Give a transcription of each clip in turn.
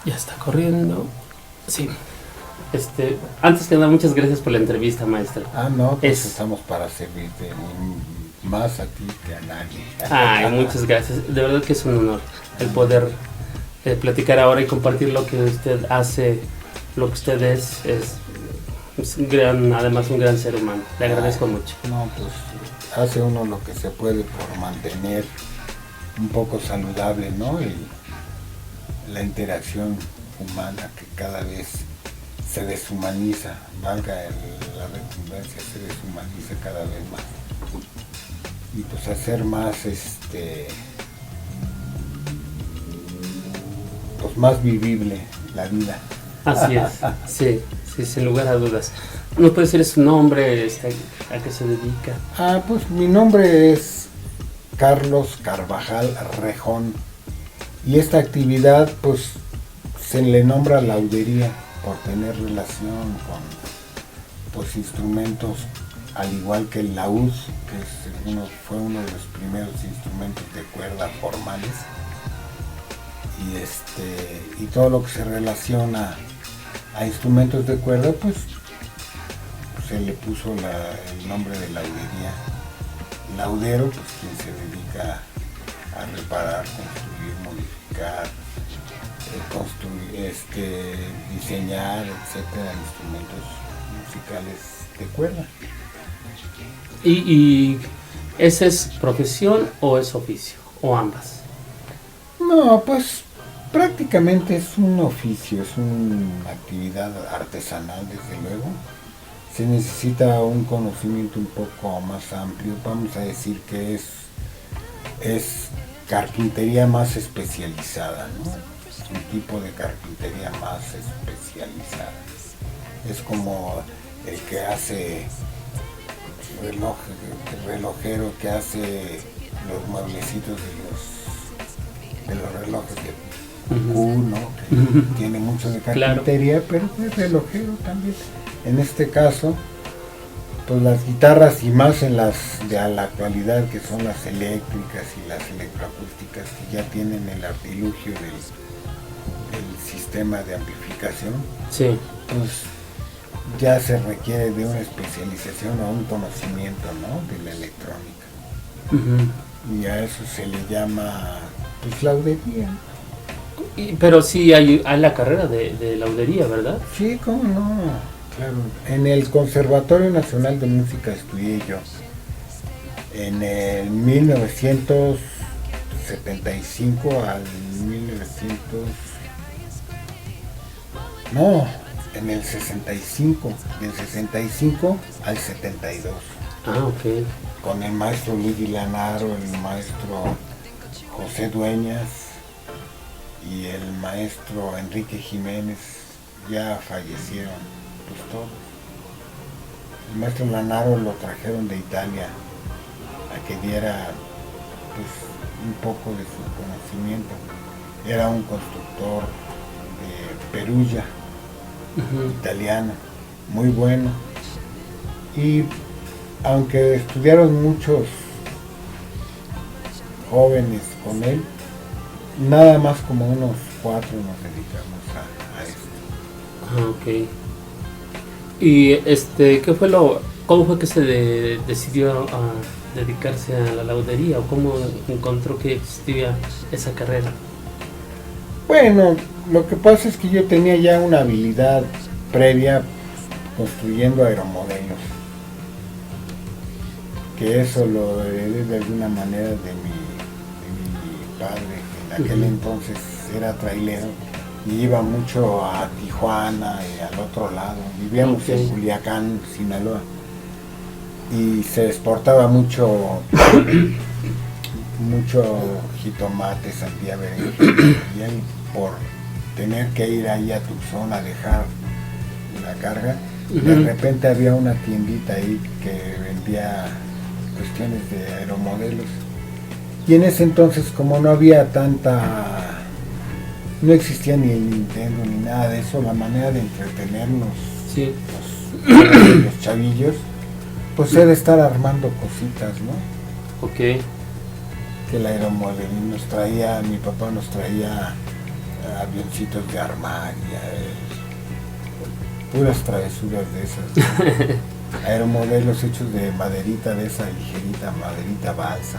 Ya está corriendo. Sí. Antes que nada, muchas gracias por la entrevista, maestra. No, pues estamos para servirte, más a ti que a nadie. Ay, muchas gracias. De verdad que es un honor el poder platicar ahora y compartir lo que usted hace, lo que usted es además un gran ser humano. Le agradezco mucho. No, pues hace uno lo que se puede por mantener un poco saludable, ¿no? Y la interacción humana que cada vez se deshumaniza, valga la redundancia, se deshumaniza cada vez más. Y pues hacer más, pues más vivible la vida. Así es, sí, sin lugar a dudas. ¿No puede ser su nombre, a qué se dedica? Pues mi nombre es Carlos Carvajal Rejón, y esta actividad pues se le nombra laudería por tener relación con pues instrumentos, al igual que el laúd, que fue uno de los primeros instrumentos de cuerda formales, y todo lo que se relaciona a instrumentos de cuerda, pues se le puso el nombre de laudería. Laudero, pues quien se dedica a reparar, construir, modificar, diseñar, etcétera, instrumentos musicales de cuerda. ¿Y esa es profesión o es oficio? ¿O ambas? No, pues prácticamente es un oficio, es una actividad artesanal, desde luego. Se necesita un conocimiento un poco más amplio, vamos a decir que es carpintería más especializada, ¿no? Un tipo de carpintería más especializada. Es como el que hace el relojero que hace los mueblecitos de los relojes de Q, ¿no? Que tiene mucho de carpintería, claro, pero es relojero también. En este caso, pues las guitarras, y más en las de la actualidad, que son las eléctricas y las electroacústicas, que ya tienen el artilugio del sistema de amplificación, sí, pues ya se requiere de una especialización o un conocimiento, ¿no?, de la electrónica. Y a eso se le llama pues laudería. Pero sí hay la carrera de laudería, ¿verdad? Sí, cómo no, claro. En el Conservatorio Nacional de Música estudié yo. En el 1975 al 1900... No, en el 65, del 65 al 72. Ok. Con el maestro Luigi Lanaro, el maestro José Dueñas y el maestro Enrique Jiménez, ya fallecieron, pues todos. El maestro Lanaro lo trajeron de Italia a que diera pues un poco de su conocimiento. Era un constructor de Perugia, italiano, muy bueno. Y aunque estudiaron muchos jóvenes con él, nada más como unos 4 nos dedicamos a esto. Ok. Y ¿cómo fue que se decidió a dedicarse a la laudería, o cómo encontró que existía esa carrera? Bueno, lo que pasa es que yo tenía ya una habilidad previa construyendo aeromodelos, que eso lo heredé de alguna manera de mi padre, que en aquel entonces era trailero y iba mucho a Tijuana y al otro lado. Vivíamos en Culiacán, Sinaloa, y se exportaba mucho jitomate, sandía, berenjena, y él, por tener que ir ahí a Tucson a dejar la carga, de repente había una tiendita ahí que vendía cuestiones de aeromodelos. Y en ese entonces, como no había no existía ni el Nintendo ni nada de eso, la manera de entretenernos, sí, los chavillos, pues era estar armando cositas, ¿no? Ok. Que el aeromodelismo mi papá nos traía avioncitos de armaria, puras travesuras de esas. Aeromodelos hechos de maderita, de esa ligerita maderita balsa.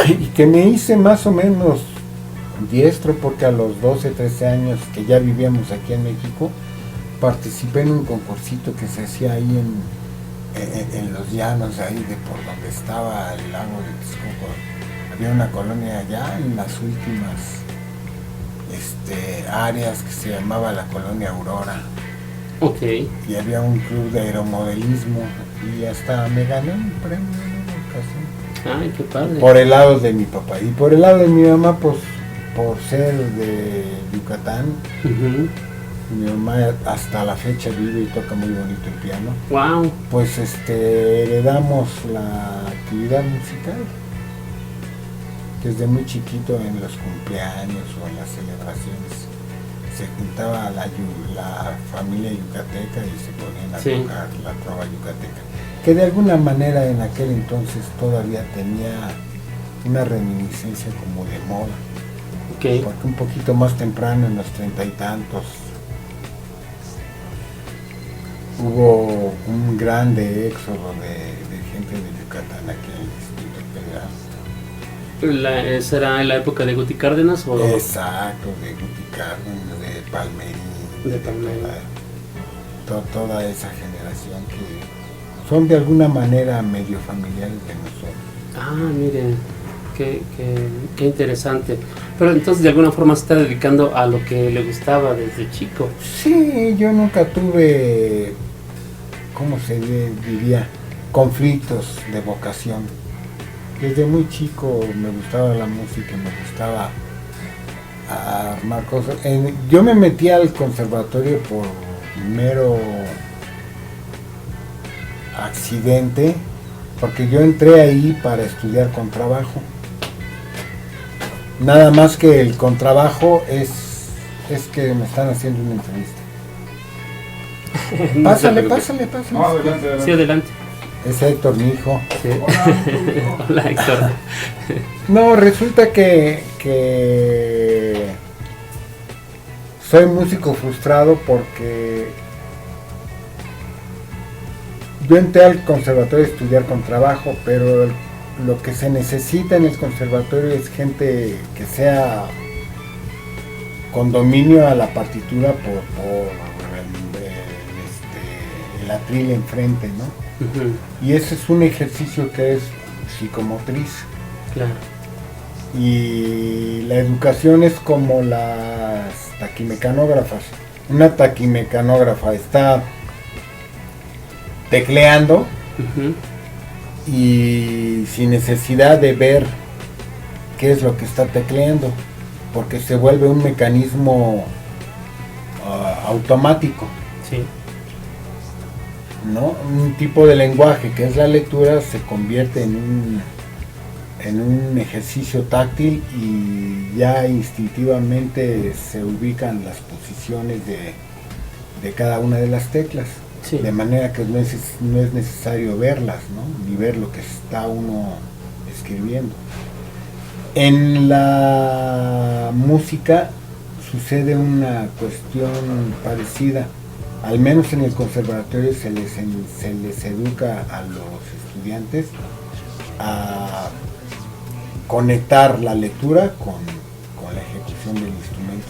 Y que me hice más o menos diestro porque a los 12, 13 años que ya vivíamos aquí en México, participé en un concursito que se hacía ahí en los llanos, ahí de por donde estaba el lago de Texcoco. Había una colonia allá en las últimas áreas que se llamaba la colonia Aurora. Ok. Y había un club de aeromodelismo y hasta me gané un premio en una ocasión. Ay, qué padre. Por el lado de mi papá. Y por el lado de mi mamá, pues por ser de Yucatán, mi mamá hasta la fecha vive y toca muy bonito el piano. Wow. Pues heredamos la actividad musical. Desde muy chiquito en los cumpleaños o en las celebraciones se juntaba la familia yucateca y se ponían a tocar la trova yucateca, que de alguna manera en aquel entonces todavía tenía una reminiscencia como de moda. Okay. Porque un poquito más temprano, en los 30 y tantos, hubo un grande éxodo de gente de Yucatán aquí en el Distrito Federal. ¿Esa era en la época de Guti Cárdenas? ¿O? Exacto, de Guti Cárdenas, de Palmerín, de Palmerín. Toda esa generación que son de alguna manera medio familiares de nosotros. Ah, miren, qué interesante. Pero entonces de alguna forma se está dedicando a lo que le gustaba desde chico. Sí, yo nunca tuve, ¿cómo se diría? Conflictos de vocación. Desde muy chico me gustaba la música, me gustaba armar cosas. Yo me metí al conservatorio por mero accidente, porque yo entré ahí para estudiar contrabajo. Nada más que el contrabajo es que me están haciendo una entrevista. Pásale. No, adelante. Sí, adelante. Es Héctor, mi hijo. Sí. Hola, Héctor. No, resulta que soy músico frustrado porque yo entré al conservatorio a estudiar contrabajo, pero lo que se necesita en el conservatorio es gente que sea con dominio a la partitura por el atril enfrente, ¿no? Y ese es un ejercicio que es psicomotriz. Claro. Y la educación es como las taquimecanógrafas. Una taquimecanógrafa está tecleando y sin necesidad de ver qué es lo que está tecleando, porque se vuelve un mecanismo automático. Sí. ¿No? Un tipo de lenguaje que es la lectura se convierte en un ejercicio táctil y ya instintivamente se ubican las posiciones de cada una de las teclas. Sí. De manera que no es necesario verlas, ¿no? Ni ver lo que está uno escribiendo. En la música sucede una cuestión parecida. Al menos en el conservatorio se les educa a los estudiantes a conectar la lectura con la ejecución del instrumento.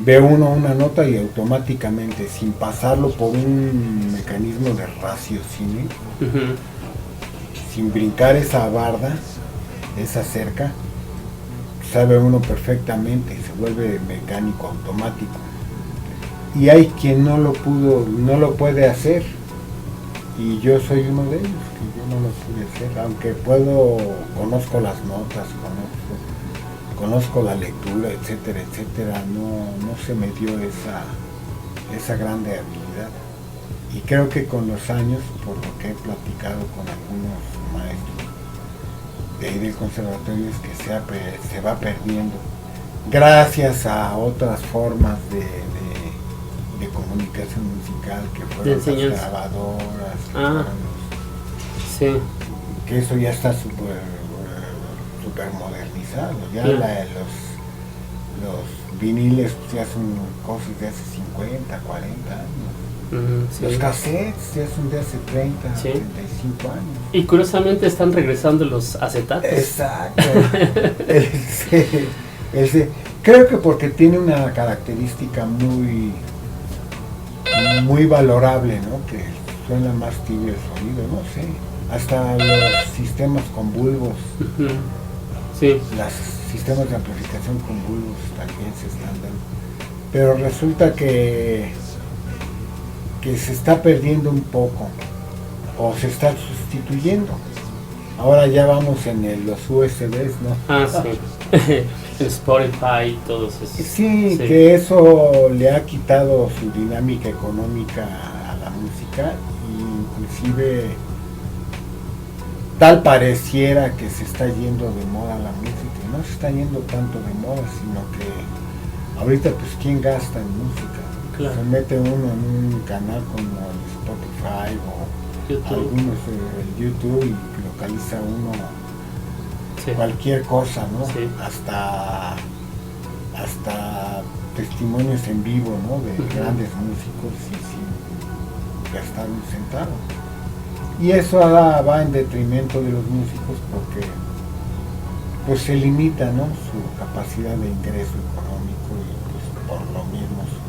Ve uno una nota y automáticamente, sin pasarlo por un mecanismo de raciocinio, sin brincar esa barda, esa cerca, sabe uno perfectamente, se vuelve mecánico, automático. Y hay quien no lo puede hacer, y yo soy uno de ellos, que yo no lo pude hacer, aunque conozco las notas, conozco la lectura, etcétera, no se me dio esa grande habilidad. Y creo que con los años, por lo que he platicado con algunos maestros de ahí del conservatorio, es que se va perdiendo, gracias a otras formas de comunicación musical, que fueron las grabadoras, sí. Que eso ya está súper modernizado, ya Los viniles pues, ya son cosas de hace 50, 40 años. Sí. Los cassettes ya son de hace 30, Sí. 35 años. Y curiosamente están regresando los acetatos. Exacto. Creo que porque tiene una característica muy valorable, ¿no? Que suena más tibio el sonido, no sé. Hasta los sistemas con bulbos, Ujú. Sí. los sistemas de amplificación con bulbos también se están dando. Pero resulta que se está perdiendo un poco, o se está sustituyendo. Ahora ya vamos en los USBs, ¿no? Ah, sí. El Spotify y todos esos. Sí, que eso le ha quitado su dinámica económica a la música, e inclusive tal pareciera que se está yendo de moda la música, y no se está yendo tanto de moda, sino que ahorita pues quién gasta en música. Claro. Se mete uno en un canal como el Spotify o YouTube. algunos el YouTube y localiza uno Sí. cualquier cosa, ¿no? Sí. Hasta testimonios en vivo, ¿no? De grandes músicos y sin gastar un centavo. Y eso va en detrimento de los músicos porque pues se limita, ¿no? Su capacidad de ingreso económico y pues por lo mismo su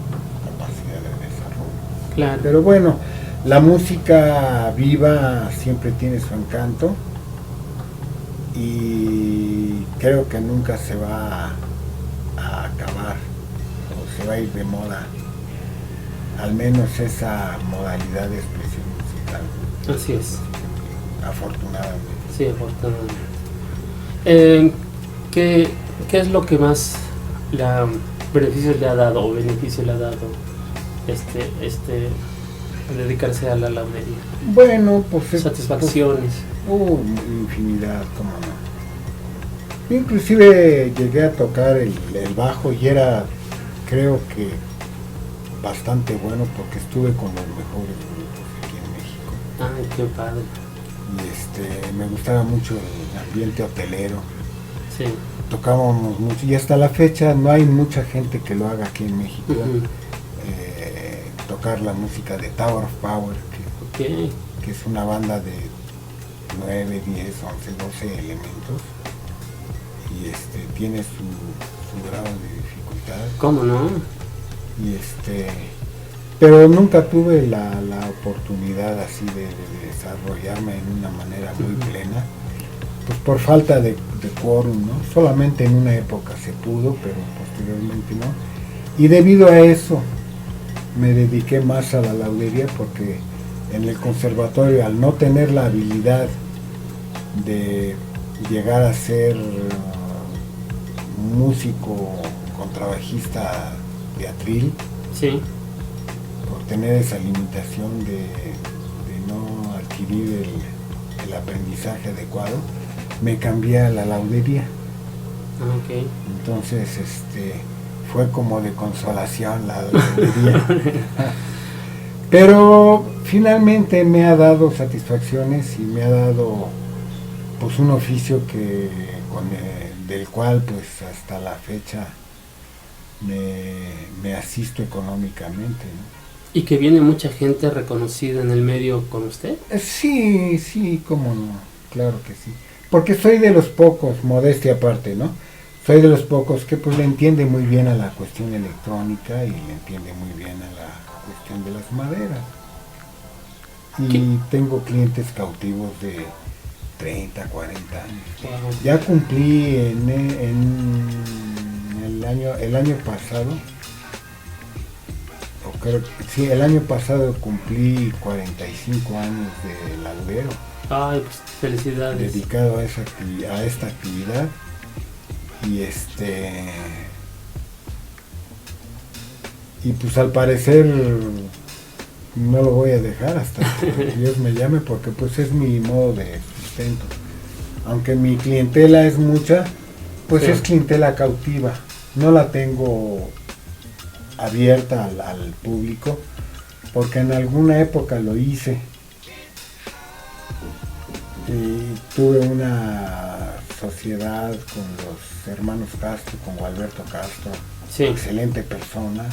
capacidad de desarrollo. Claro. Pero bueno, la música viva siempre tiene su encanto y creo que nunca se va a acabar o se va a ir de moda, al menos esa modalidad de expresión musical. Así es. Afortunadamente. Sí, afortunadamente. ¿Qué es lo que más beneficios le ha dado o beneficio le ha dado dedicarse a la laudería? Bueno, pues Satisfacciones. Infinidad, cómo no. Inclusive llegué a tocar el bajo y era, creo que, bastante bueno porque estuve con los mejores grupos aquí en México. Ay, qué padre. Y me gustaba mucho el ambiente hotelero. Sí. Tocábamos mucho y hasta la fecha no hay mucha gente que lo haga aquí en México. Ujú. Tocar la música de Tower of Power, Okay. que es una banda de 9, 10, 11, 12 elementos y tiene su grado de dificultad. ¿Cómo no? Y pero nunca tuve la oportunidad así de desarrollarme en una manera muy plena, pues por falta de quórum, ¿no? Solamente en una época se pudo, pero posteriormente no. Y debido a eso me dediqué más a la laudería porque en el conservatorio, al no tener la habilidad de llegar a ser músico contrabajista de atril, Sí. por tener esa limitación de no adquirir el aprendizaje adecuado, me cambié a la laudería. Ah, ok. Entonces fue como de consolación la laudería. Pero finalmente me ha dado satisfacciones y me ha dado pues un oficio del cual pues hasta la fecha me asisto económicamente, ¿no? ¿Y que viene mucha gente reconocida en el medio con usted? Sí, cómo no, claro que sí. Porque soy de los pocos, modestia aparte, ¿no? Soy de los pocos que pues le entiende muy bien a la cuestión electrónica y le entiende muy bien a la cuestión de las maderas. Y ¿Qué? tengo clientes cautivos de 30, 40 años. Wow. Ya cumplí en el año pasado, el año pasado cumplí 45 años de laudero, Ay, pues felicidades. dedicado a esta actividad. Y pues al parecer no lo voy a dejar hasta que Dios me llame, porque pues es mi modo de sustento. Aunque mi clientela es mucha, pues Sí. es clientela cautiva. No la tengo abierta al público, porque en alguna época lo hice. Y tuve una sociedad con los hermanos Castro, con Gualberto Castro, Sí. excelente persona,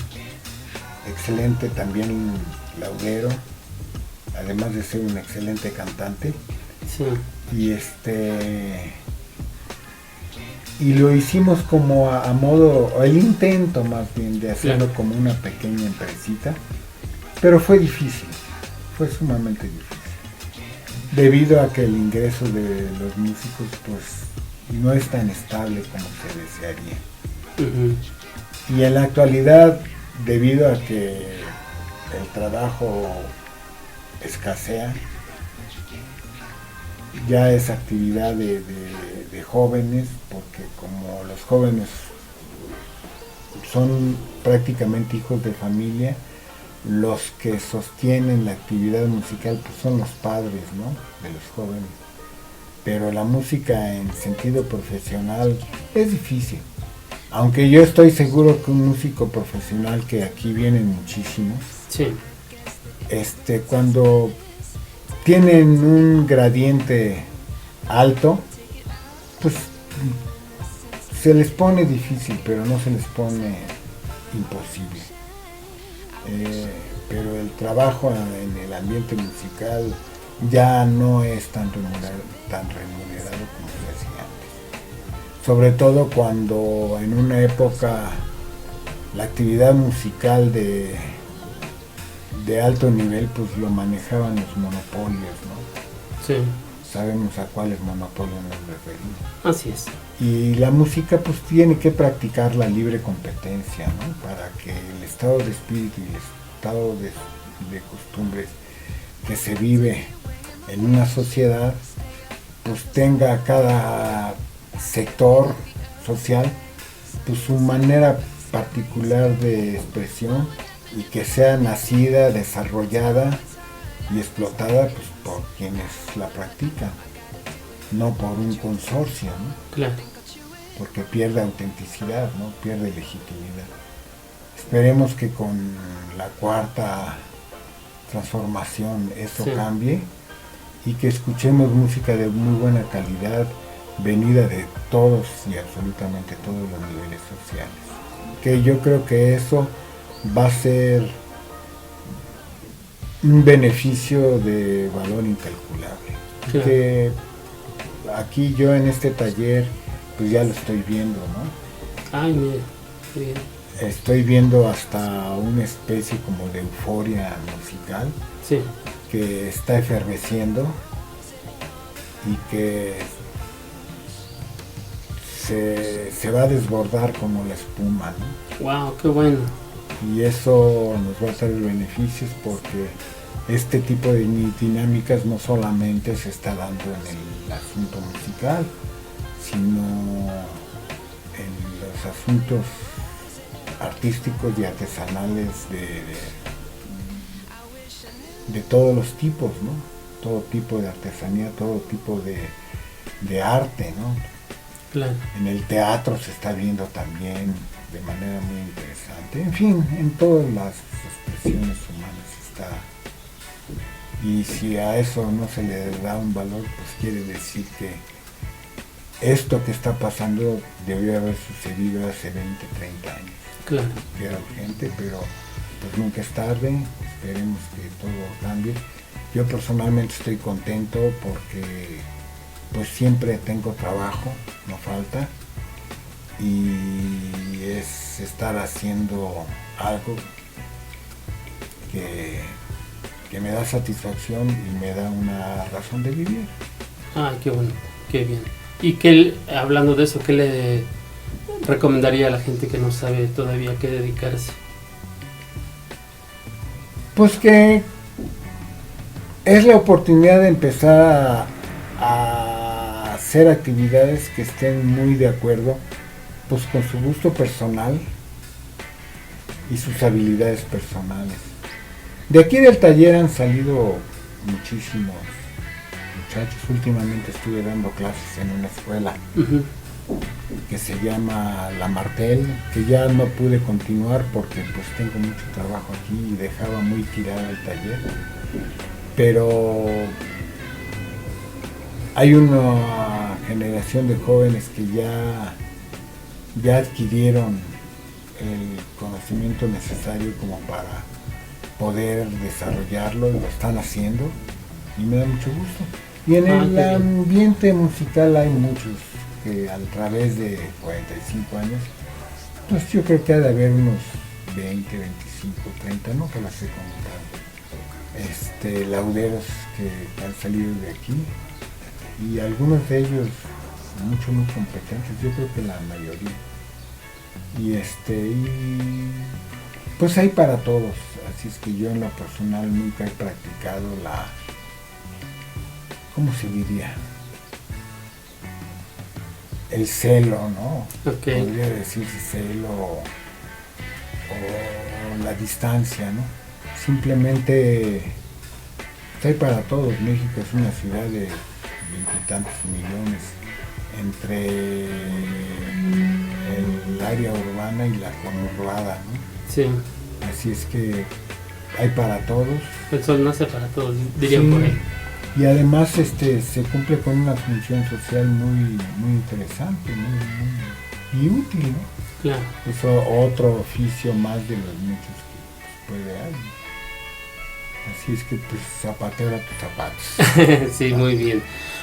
excelente también laudero, además de ser un excelente cantante. Sí. Y lo hicimos como a modo, o el intento más bien de hacerlo Claro. como una pequeña empresita, pero fue difícil, fue sumamente difícil, debido a que el ingreso de los músicos pues no es tan estable como se desearía. Ujú. Y en la actualidad, debido a que el trabajo escasea, ya es actividad de jóvenes, porque como los jóvenes son prácticamente hijos de familia, los que sostienen la actividad musical pues son los padres, ¿no?, de los jóvenes. Pero la música en sentido profesional es difícil. Aunque yo estoy seguro que un músico profesional, que aquí vienen muchísimos, Sí. Cuando tienen un gradiente alto, pues se les pone difícil, pero no se les pone imposible. Pero el trabajo en el ambiente musical ya no es tan remunerado como se hacía antes. Sobre todo cuando en una época la actividad musical de alto nivel pues lo manejaban los monopolios, ¿no? Sí. Sabemos a cuáles monopolios nos referimos. Así es. Y la música pues tiene que practicar la libre competencia, ¿no?, para que el estado de espíritu y el estado de costumbres que se vive en una sociedad pues tenga cada sector social pues su manera particular de expresión, y que sea nacida, desarrollada y explotada pues por quienes la practican, no por un consorcio, ¿no?, Claro. porque pierde autenticidad, ¿no?, pierde legitimidad. Esperemos que con la cuarta transformación esto Sí. cambie y que escuchemos música de muy buena calidad, venida de todos y absolutamente todos los niveles sociales. Que yo creo que eso va a ser un beneficio de valor incalculable. Claro. Que aquí yo en este taller pues ya lo estoy viendo, ¿no? Ay, mira. Qué bien. Estoy viendo hasta una especie como de euforia musical Sí. que está efervesciendo y que se va a desbordar como la espuma, ¿no? Wow, qué bueno. Y eso nos va a traer beneficios, porque este tipo de dinámicas no solamente se está dando en el asunto musical, sino en los asuntos artísticos y artesanales de todos los tipos, ¿no? Todo tipo de artesanía, todo tipo de arte, ¿no? Claro. En el teatro se está viendo también de manera muy interesante. En fin, en todas las expresiones humanas está. Y si a eso no se le da un valor, pues quiere decir que esto que está pasando debió haber sucedido hace 20, 30 años. Claro. Que era urgente, pero pues nunca es tarde. Esperemos que todo cambie. Yo personalmente estoy contento porque pues siempre tengo trabajo, no falta, y es estar haciendo algo que me da satisfacción y me da una razón de vivir. Ah, qué bueno, qué bien. Y que, hablando de eso, ¿qué le recomendaría a la gente que no sabe todavía a qué dedicarse? Pues que es la oportunidad de empezar a hacer actividades que estén muy de acuerdo pues con su gusto personal y sus habilidades personales. De aquí del taller han salido muchísimos muchachos. Últimamente estuve dando clases en una escuela Uh-huh. que se llama La Martel, que ya no pude continuar porque pues tengo mucho trabajo aquí y dejaba muy tirado el taller, pero hay una generación de jóvenes que ya adquirieron el conocimiento necesario como para poder desarrollarlo, y lo están haciendo, y me da mucho gusto. Y en el ambiente musical hay muchos que a través de 45 años, pues yo creo que ha de haber unos 20, 25, 30, no que las he contado, lauderos que han salido de aquí, y algunos de ellos muy competentes, yo creo que la mayoría. Y pues hay para todos, así es que yo en lo personal nunca he practicado ¿cómo se diría? El celo, ¿no? Okay. Podría decirse celo o la distancia, ¿no? Simplemente hay para todos. México es una ciudad de 20 y tantos millones, entre el área urbana y la conurbada, ¿no? Sí. Así es que hay para todos. El sol nace para todos, dirían Sí, por ahí. y además se cumple con una función social muy interesante, y útil, ¿no? Claro. Es otro oficio más de los muchos que puede haber. Así es que pues zapatero a tus zapatos. Sí, muy bien.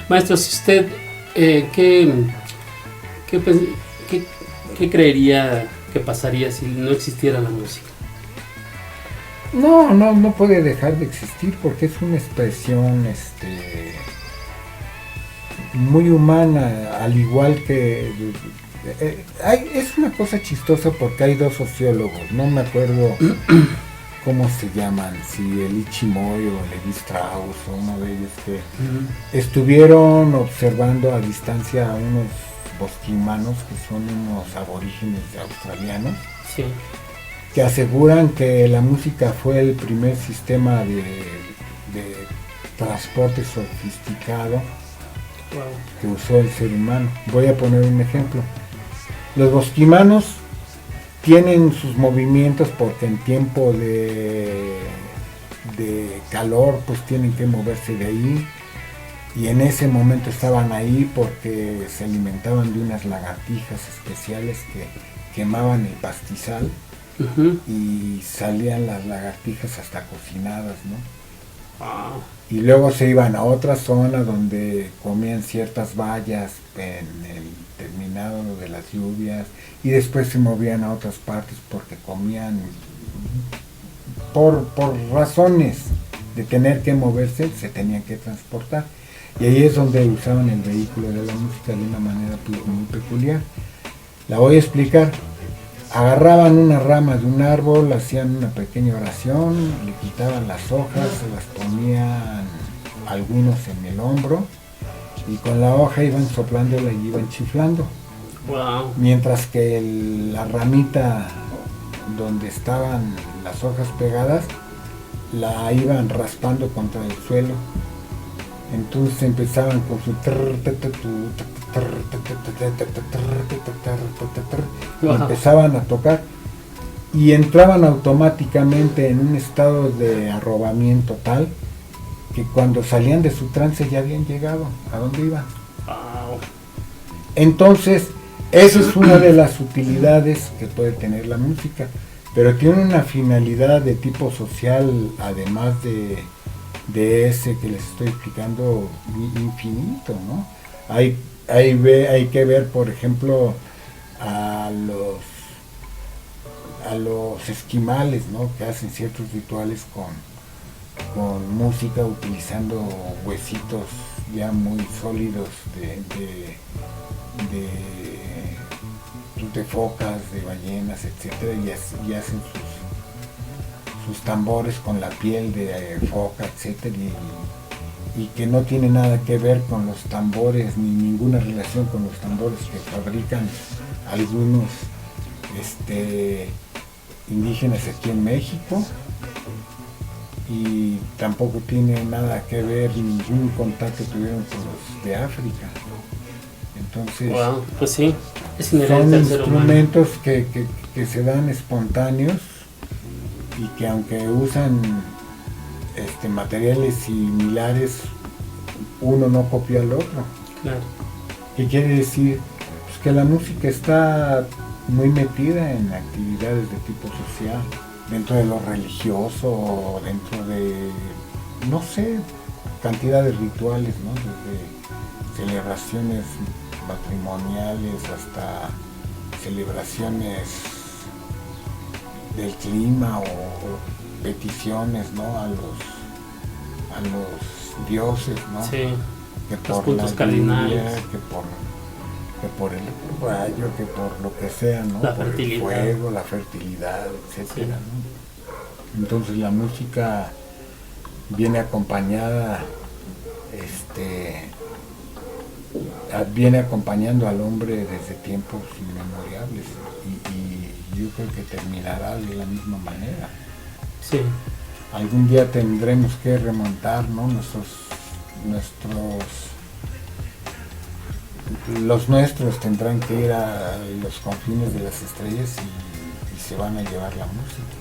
Maestro, si usted, ¿qué creería que pasaría si no existiera la música? No puede dejar de existir, porque es una expresión muy humana, al igual que es una cosa chistosa, porque hay dos sociólogos, no me acuerdo cómo se llaman, si el Ichimoy o Levi Strauss o uno de ellos, que estuvieron observando a distancia a unos bosquimanos, que son unos aborígenes australianos, Sí. que aseguran que la música fue el primer sistema de transporte sofisticado Wow. que usó el ser humano. Voy a poner un ejemplo. Los bosquimanos tienen sus movimientos porque en tiempo de calor pues tienen que moverse de ahí, y en ese momento estaban ahí porque se alimentaban de unas lagartijas especiales que quemaban el pastizal. Uh-huh. Y salían las lagartijas hasta cocinadas, ¿no? Wow. Y luego se iban a otra zona donde comían ciertas bayas en el terminado de las lluvias, y después se movían a otras partes porque comían, por razones de tener que moverse, se tenían que transportar, y ahí es donde usaban el vehículo de la música de una manera muy peculiar. La voy a explicar. Agarraban una rama de un árbol, hacían una pequeña oración, le quitaban las hojas, se las ponían algunos en el hombro, y con la hoja iban soplándola y iban chiflando. Wow. Mientras que la ramita donde estaban las hojas pegadas, la iban raspando contra el suelo. Entonces empezaban con su y empezaban a tocar, y entraban automáticamente en un estado de arrobamiento tal que cuando salían de su trance ya habían llegado a donde iban. Wow. Entonces, esa es una de las utilidades que puede tener la música, pero tiene una finalidad de tipo social, además de ese que les estoy explicando, infinito, ¿no? Hay que ver, por ejemplo, a los esquimales, ¿no? Que hacen ciertos rituales con música, utilizando huesitos ya muy sólidos de focas, de ballenas, etcétera, y hacen sus tambores con la piel de foca, etcétera, y que no tiene nada que ver con los tambores, ni ninguna relación con los tambores que fabrican algunos indígenas aquí en México, y tampoco tiene nada que ver, ningún contacto tuvieron con los de África. Entonces, Wow. Pues sí, es son inherente al ser humano. instrumentos que se dan espontáneos, y que aunque usan materiales similares, uno no copia al otro. Claro. ¿Qué quiere decir? Pues que la música está muy metida en actividades de tipo social, dentro de lo religioso, dentro de, no sé, cantidad de rituales, ¿no? Desde celebraciones matrimoniales hasta celebraciones del clima o peticiones, ¿no? A los dioses, ¿no? Sí, que los por puntos la cardinales. lluvia, que por el rayo, que por lo que sea, ¿no? La Por el fertilidad. fuego, la fertilidad, etcétera, ¿no? Entonces la música viene acompañada, viene acompañando al hombre desde tiempos inmemoriales y yo creo que terminará de la misma manera. Sí, Algún día tendremos que remontar, ¿no? Los nuestros tendrán que ir a los confines de las estrellas y se van a llevar la música.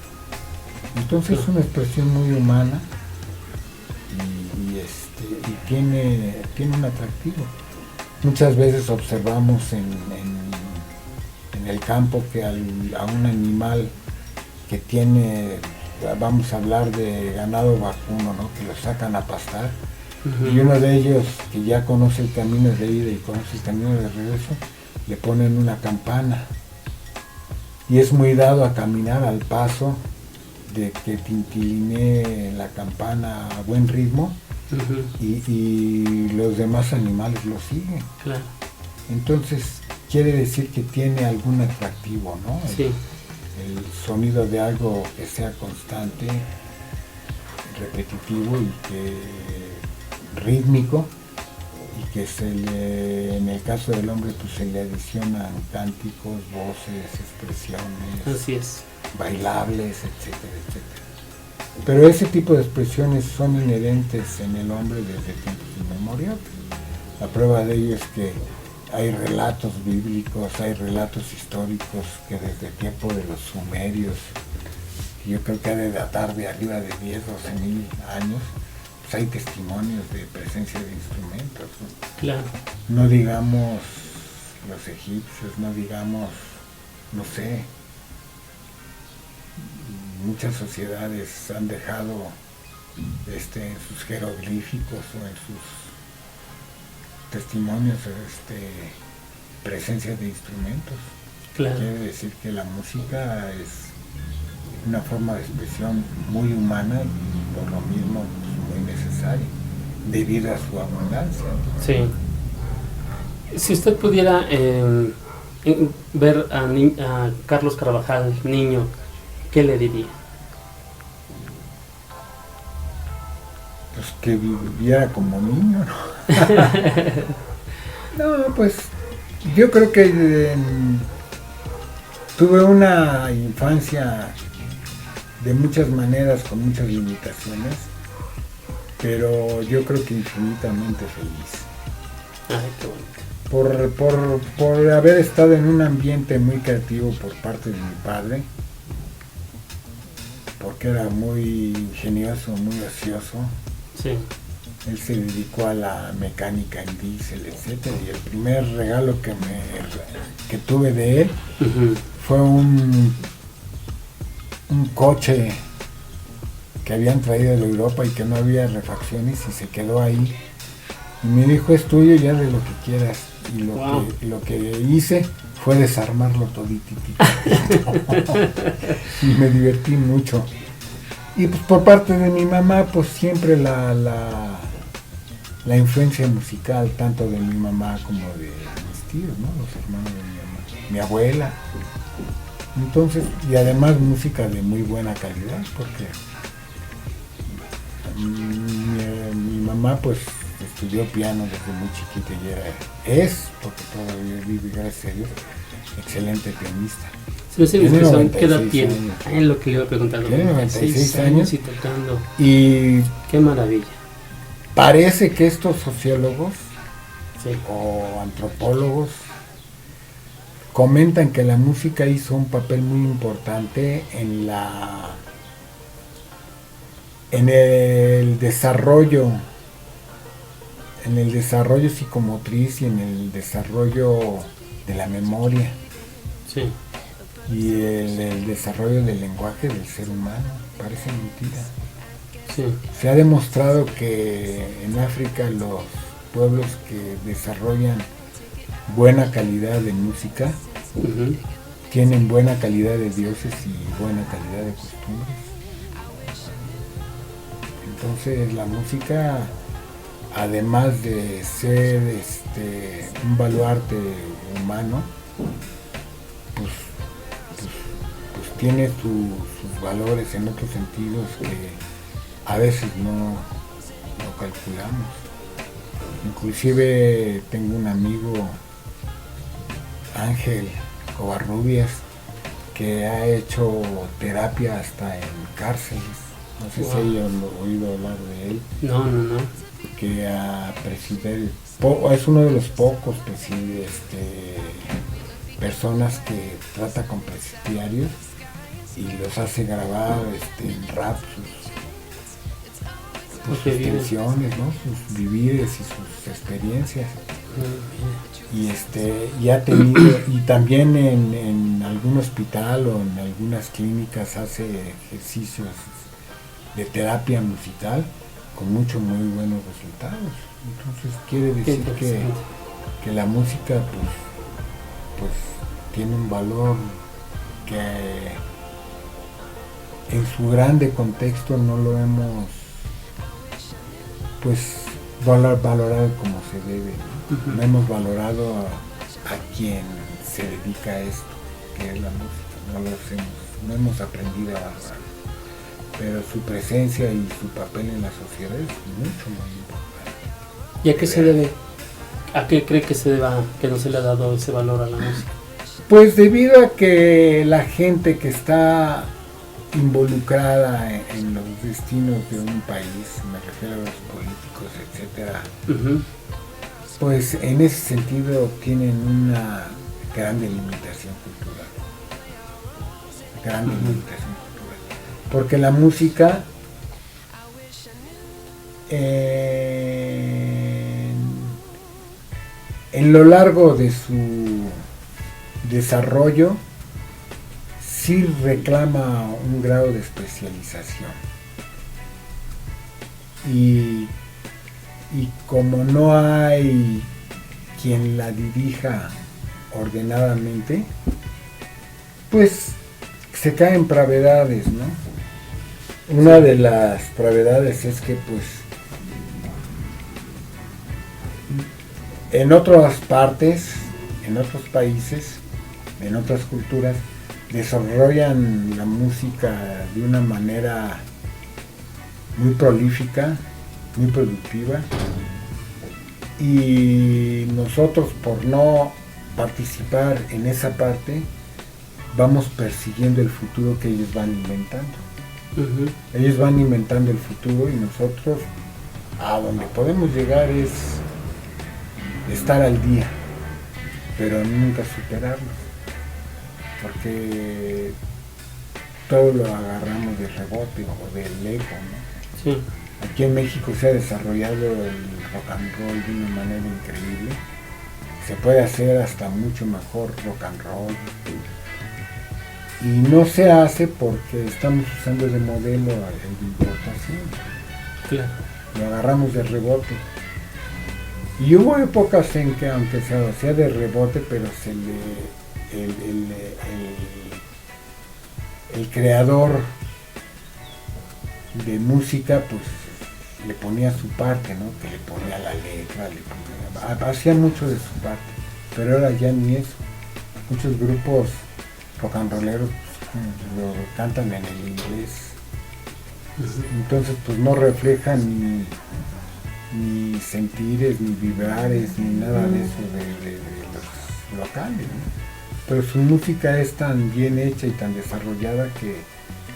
Entonces es una expresión muy humana y tiene un atractivo. Muchas veces observamos en el campo que a un animal que tiene, vamos a hablar de ganado vacuno, ¿no? Que lo sacan a pastar, y uno de ellos que ya conoce el camino de ida y conoce el camino de regreso, le ponen una campana y es muy dado a caminar al paso de que tintilinee la campana a buen ritmo y los demás animales lo siguen. claro. Entonces quiere decir que tiene algún atractivo, ¿no? Sí, El sonido de algo que sea constante, repetitivo y que rítmico, y que en el caso del hombre pues se le adicionan cánticos, voces, expresiones, así es. bailables, etcétera, etcétera. Pero ese tipo de expresiones son inherentes en el hombre desde tiempos inmemoriales. La prueba de ello es que hay relatos bíblicos, hay relatos históricos que desde el tiempo de los sumerios, que yo creo que ha de datar de arriba de 10, 12 mil años, pues hay testimonios de presencia de instrumentos, ¿no? Claro. No digamos los egipcios, no digamos, no sé, muchas sociedades han dejado en sus jeroglíficos o en sus testimonios presencia de instrumentos. Claro. Quiere decir que la música es una forma de expresión muy humana y por lo mismo pues, muy necesaria debido a su abundancia. Sí. Si usted pudiera ver a Carlos Carvajal, niño, ¿qué le diría? Pues que viviera como niño, ¿no? No, pues yo creo que tuve una infancia de muchas maneras, con muchas limitaciones, pero yo creo que infinitamente feliz. Ay, qué bonito. Por haber estado en un ambiente muy creativo por parte de mi padre, porque era muy ingenioso, muy ocioso. Sí. Él se dedicó a la mecánica en diésel, etcétera, y el primer regalo que tuve de él fue un coche que habían traído de Europa y que no había refacciones y se quedó ahí. Y me dijo, es tuyo, ya de lo que quieras. Y lo que hice fue desarmarlo toditito. Y me divertí mucho. Y pues por parte de mi mamá, pues siempre la influencia musical, tanto de mi mamá como de mis tíos, ¿no? Los hermanos de mi mamá, mi abuela. Entonces, y además música de muy buena calidad, porque mi mamá pues estudió piano desde muy chiquita y porque todavía vive, gracias a Dios, excelente pianista. Si me hace Tiene discusión, ¿qué edad 96 tiene? años. Es lo que le iba a preguntar. Tiene 96 años. Y tocando. Y Qué maravilla. parece que estos sociólogos Sí. o antropólogos comentan que la música hizo un papel muy importante en el desarrollo en el desarrollo psicomotriz y en el desarrollo de la memoria Sí. y el desarrollo del lenguaje del ser humano. Parece mentira. Sí. Se ha demostrado que en África los pueblos que desarrollan buena calidad de música Ujú. tienen buena calidad de dioses y buena calidad de costumbres. Entonces la música, además de ser un baluarte humano, pues, pues tiene sus valores en otros sentidos que a veces no calculamos. Inclusive tengo un amigo, Ángel Covarrubias, que ha hecho terapia hasta en cárceles. No sé si hayan oído hablar de él. No, no, no. Que es uno de los pocos personas que trata con presidiarios y los hace grabar en rap sus tensiones, ¿no? Sus vivires y sus experiencias. Y ha tenido, y también en algún hospital o en algunas clínicas hace ejercicios de terapia musical con muy buenos resultados. Entonces quiere decir que la música pues tiene un valor que en su grande contexto no lo hemos pues valorado como se debe. No hemos valorado a quien se dedica a esto, que es la música. No hemos aprendido a valorar. Pero su presencia y su papel en la sociedad es mucho más importante. ¿Y a qué se debe? ¿A qué cree que se deba que no se le ha dado ese valor a la música? Pues debido a que la gente que está involucrada en los destinos de un país, me refiero a los políticos, etcétera, pues en ese sentido tienen una gran delimitación cultural. Porque la música en lo largo de su desarrollo sí reclama un grado de especialización. Y como no hay quien la dirija ordenadamente, pues se caen pravedades, ¿no? Una de las pravedades es que pues en otras partes, en otros países, en otras culturas, desarrollan la música de una manera muy prolífica, muy productiva, y nosotros por no participar en esa parte vamos persiguiendo el futuro que ellos van inventando. Ellos van inventando el futuro y nosotros a donde podemos llegar es estar al día, pero nunca superarlo, porque todo lo agarramos de rebote o del eco, ¿no? Sí. Aquí en México se ha desarrollado el rock and roll de una manera increíble. Se puede hacer hasta mucho mejor rock and roll. Y no se hace porque estamos usando de modelo el de importación. Claro. Lo agarramos de rebote. Y hubo épocas en que, aunque se hacía de rebote, pero el creador de música, pues le ponía su parte, ¿no? Que le ponía la letra, hacía mucho de su parte. Pero ahora ya ni eso. Muchos grupos rock and rolleros pues, lo cantan en el inglés. Entonces pues no reflejan ni sentires, ni vibrares, ni nada de eso de los locales, ¿no? Pero su música es tan bien hecha y tan desarrollada que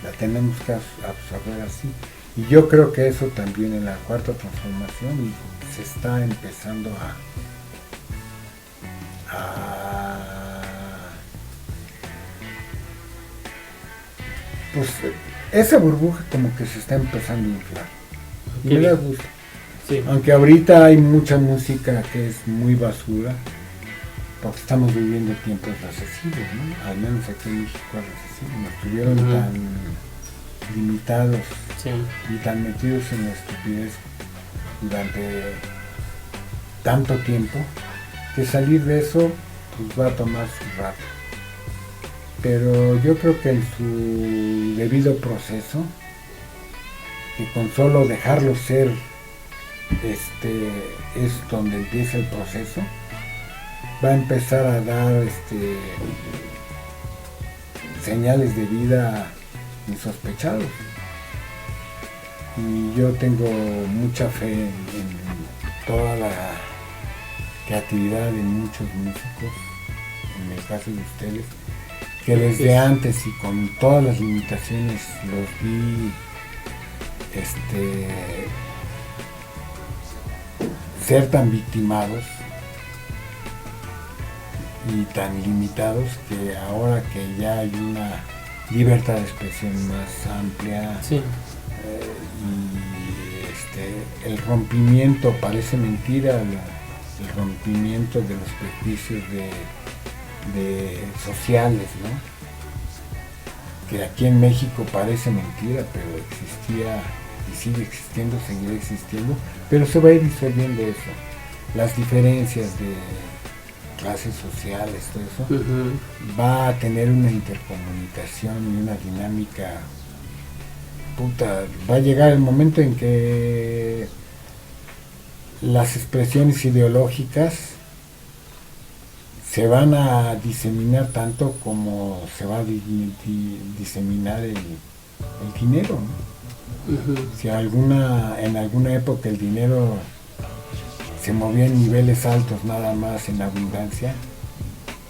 la tenemos que absorber así. Y yo creo que eso también en la cuarta transformación se está empezando pues esa burbuja como que se está empezando a inflar. Y me da gusto. Sí. Aunque ahorita hay mucha música que es muy basura, porque estamos viviendo tiempos recesivos, ¿no? Al menos aquí en México es recesivo. Nos tuvieron tan limitados y tan metidos en la estupidez durante tanto tiempo, que salir de eso pues va a tomar su rato. Pero yo creo que en su debido proceso, que con solo dejarlo ser, es donde empieza el proceso, va a empezar a dar señales de vida insospechados. Y yo tengo mucha fe en toda la creatividad de muchos músicos, en el caso de ustedes, que desde antes y con todas las limitaciones los vi ser tan victimados y tan limitados, que ahora que ya hay una libertad de expresión más amplia, y el rompimiento, parece mentira, el rompimiento de los prejuicios de sociales, ¿no? Que aquí en México parece mentira, pero existía y sigue existiendo, seguirá existiendo, pero se va a ir disolviendo eso. Las diferencias de clases sociales, todo eso, va a tener una intercomunicación y una dinámica. Va a llegar el momento en que las expresiones ideológicas se van a diseminar tanto como se va a diseminar el dinero, ¿no? Si en alguna época el dinero se movía en niveles altos nada más, en abundancia,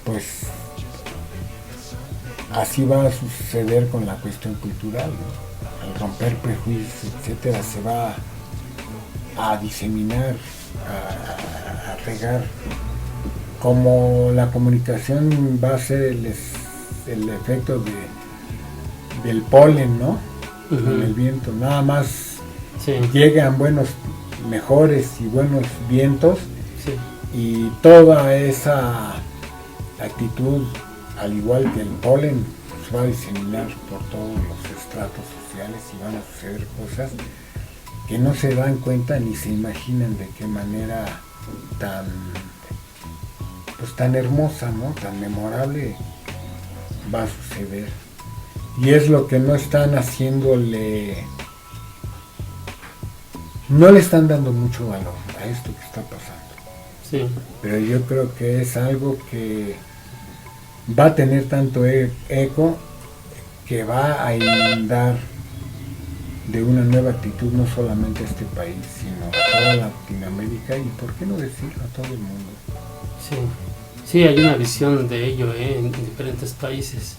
pues así va a suceder con la cuestión cultural, ¿no? Al romper prejuicios, etcétera, se va a diseminar, a regar. Como la comunicación va a ser el efecto del polen, ¿no? Con el viento, nada más llegan mejores y buenos vientos, y toda esa actitud, al igual que el polen, se va a diseminar por todos los estratos sociales y van a suceder cosas que no se dan cuenta ni se imaginan de qué manera tan hermosa, ¿no? Tan memorable va a suceder. Y es lo que no están haciéndole, no le están dando mucho valor a esto que está pasando. Pero yo creo que es algo que va a tener tanto eco, que va a inundar de una nueva actitud no solamente a este país, sino a toda Latinoamérica, y por qué no decirlo, a todo el mundo. Sí, hay una visión de ello en diferentes países,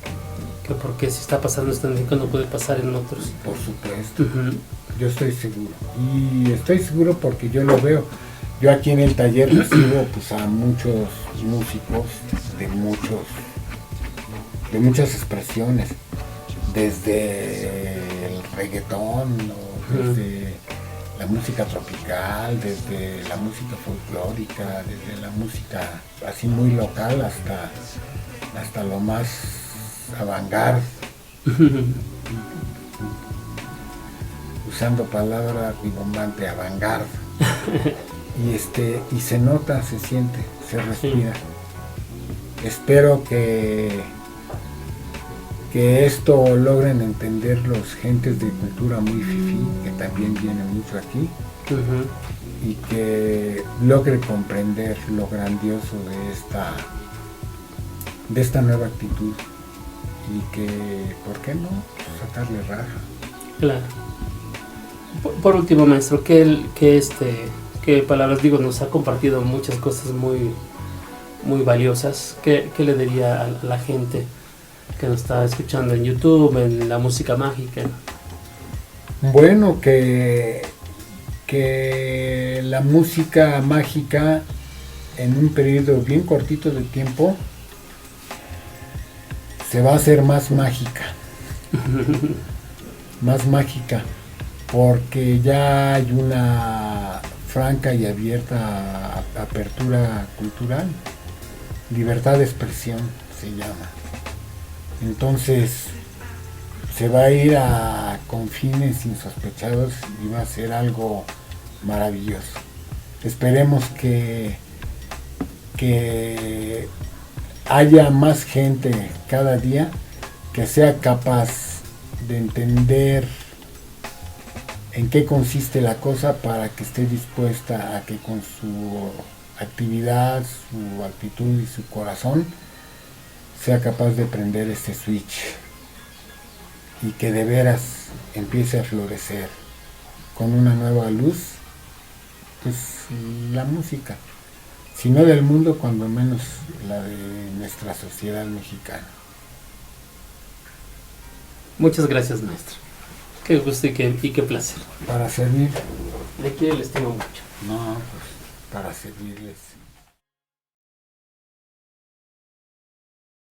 que porque si está pasando esto en México no puede pasar en otros. Por supuesto, yo estoy seguro, y estoy seguro porque yo lo veo. Yo aquí en el taller recibo pues a muchos músicos de muchas expresiones, desde el reggaetón, desde la música tropical, desde la música folclórica, desde la música así muy local hasta lo más avant-garde, usando palabra ribombante, avant-garde. Y se nota, se siente, se respira. Espero que esto logren entender los gentes de cultura muy fifí, que también vienen mucho aquí, y que logre comprender lo grandioso de esta nueva actitud, y que, ¿por qué no?, sacarle raja. Claro. Por último, maestro, ¿qué palabras digo? Nos ha compartido muchas cosas muy, muy valiosas. ¿Qué le diría a la gente que nos está escuchando en YouTube, en la música mágica? Bueno, que la música mágica en un periodo bien cortito de tiempo se va a hacer más mágica. Más mágica, porque ya hay una franca y abierta apertura cultural. Libertad de expresión se llama. Entonces se va a ir a confines insospechados y va a ser algo maravilloso. Esperemos que haya más gente cada día que sea capaz de entender en qué consiste la cosa para que esté dispuesta a que con su actividad, su actitud y su corazón sea capaz de prender este switch y que de veras empiece a florecer con una nueva luz, pues la música, si no del mundo, cuando menos la de nuestra sociedad mexicana. Muchas gracias, maestro. Qué gusto y qué placer. Para servir. Le quiero y le estimo mucho. No, pues para servirles.